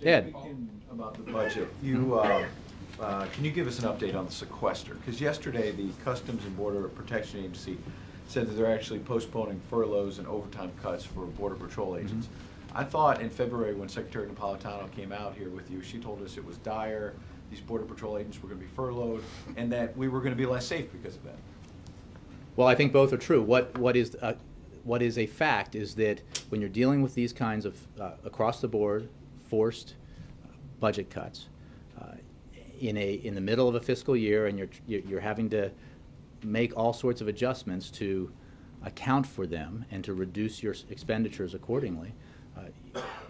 Ed. Speaking about the budget, can you give us an update on the sequester? Because yesterday the Customs and Border Protection Agency said that they're actually postponing furloughs and overtime cuts for Border Patrol agents. I thought in February when Secretary Napolitano came out here with you, she told us it was dire, these Border Patrol agents were going to be furloughed, and that we were going to be less safe because of that. Well, I think both are true. What is a fact is that when you're dealing with these kinds of across-the-board forced budget cuts in the middle of a fiscal year, and you're having to make all sorts of adjustments to account for them and to reduce your expenditures accordingly,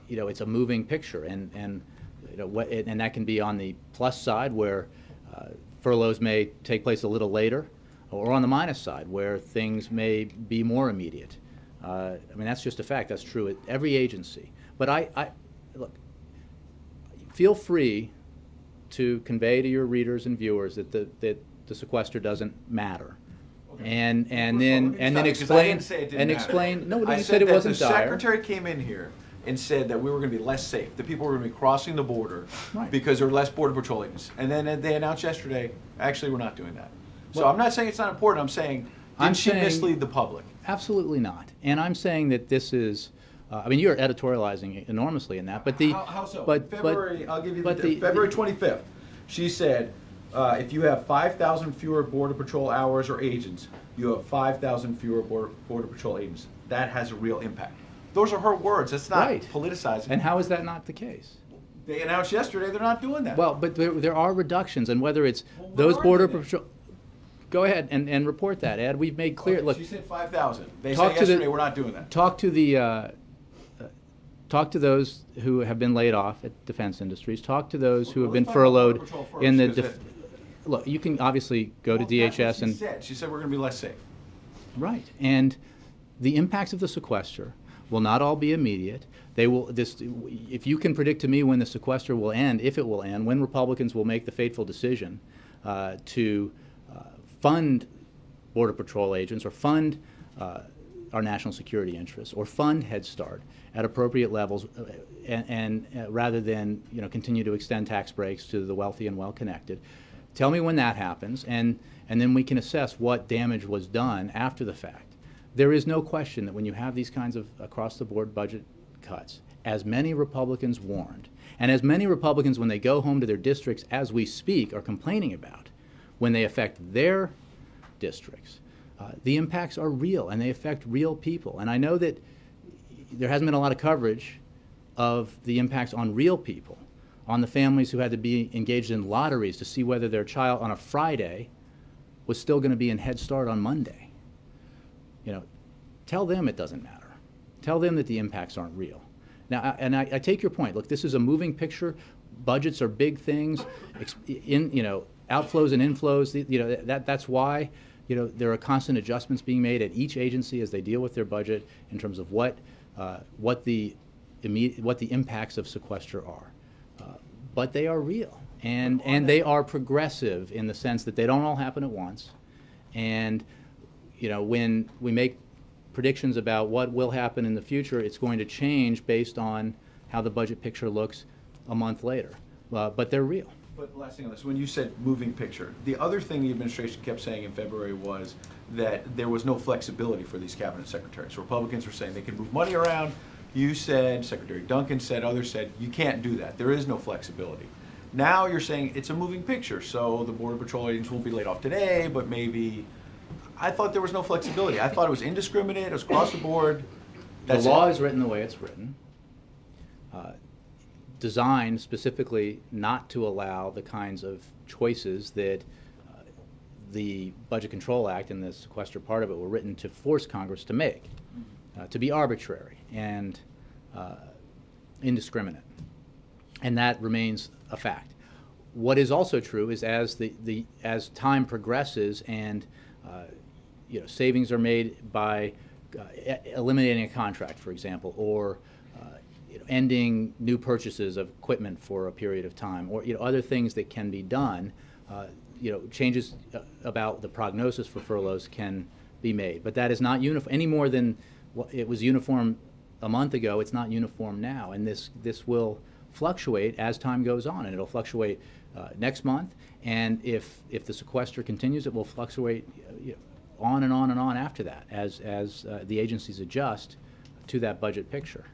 it's a moving picture, and that can be on the plus side where furloughs may take place a little later, or on the minus side where things may be more immediate. I mean, that's just a fact. That's true at every agency. But look, feel free to convey to your readers and viewers that the sequester doesn't matter. Okay. And then explain no, you said it wasn't dire. The Secretary came in here and said that we were going to be less safe, that people were going to be crossing the border because there were less Border Patrol agents. And then they announced yesterday, actually, we're not doing that. So I'm not saying it's not important. I'm saying, did she mislead the public? Absolutely not. And I'm saying that this is, I mean, you're editorializing enormously in that. But how so? February, I'll give you February 25th. She said, if you have 5,000 fewer Border Patrol hours or agents, you have 5,000 fewer Border Patrol agents. That has a real impact. Those are her words. That's not politicizing. And how is that not the case? They announced yesterday they're not doing that. Well, but there are reductions, and whether it's those Border Patrol. Go ahead and report that, Ed. We've made clear. Okay, look, she said 5,000. They said yesterday we're not doing that. Talk to those who have been laid off at Defense Industries. Talk to those who have been furloughed in the. Look, you can obviously go to DHS and. She said we're going to be less safe. Right, and the impacts of the sequester will not all be immediate. They will. If you can predict to me when the sequester will end, if it will end, when Republicans will make the fateful decision to fund Border Patrol agents or fund our national security interests or fund Head Start at appropriate levels, and rather than continue to extend tax breaks to the wealthy and well-connected. Tell me when that happens, and then we can assess what damage was done after the fact. There is no question that when you have these kinds of across-the-board budget cuts, as many Republicans warned, and as many Republicans when they go home to their districts as we speak are complaining about, when they affect their districts, the impacts are real and they affect real people. And I know that there hasn't been a lot of coverage of the impacts on real people, on the families who had to be engaged in lotteries to see whether their child on a Friday was still going to be in Head Start on Monday. Tell them it doesn't matter. Tell them that the impacts aren't real. Now, I take your point. Look, this is a moving picture. Budgets are big things. Outflows and inflows. That's why there are constant adjustments being made at each agency as they deal with their budget in terms of what the impacts of sequester are. But they are real, and they are progressive in the sense that they don't all happen at once. And when we make predictions about what will happen in the future, it's going to change based on how the budget picture looks a month later. But they're real. But last thing on this, when you said moving picture, the other thing the administration kept saying in February was that there was no flexibility for these cabinet secretaries. Republicans were saying they can move money around. You said, Secretary Duncan said, others said, you can't do that. There is no flexibility. Now you're saying it's a moving picture, so the Border Patrol agents won't be laid off today, but maybe. I thought there was no flexibility. I thought it was indiscriminate, it was across the board. The law is written the way it's written. Designed specifically not to allow the kinds of choices that the Budget Control Act and the sequester part of it were written to force Congress to make, to be arbitrary and indiscriminate. And that remains a fact. What is also true is as time progresses and savings are made by eliminating a contract, for example, or ending new purchases of equipment for a period of time, or other things that can be done, changes about the prognosis for furloughs can be made. But that is not uniform any more than it was uniform a month ago. It's not uniform now, and this will fluctuate as time goes on, and it'll fluctuate next month. And if the sequester continues, it will fluctuate on and on and on after that, as the agencies adjust to that budget picture.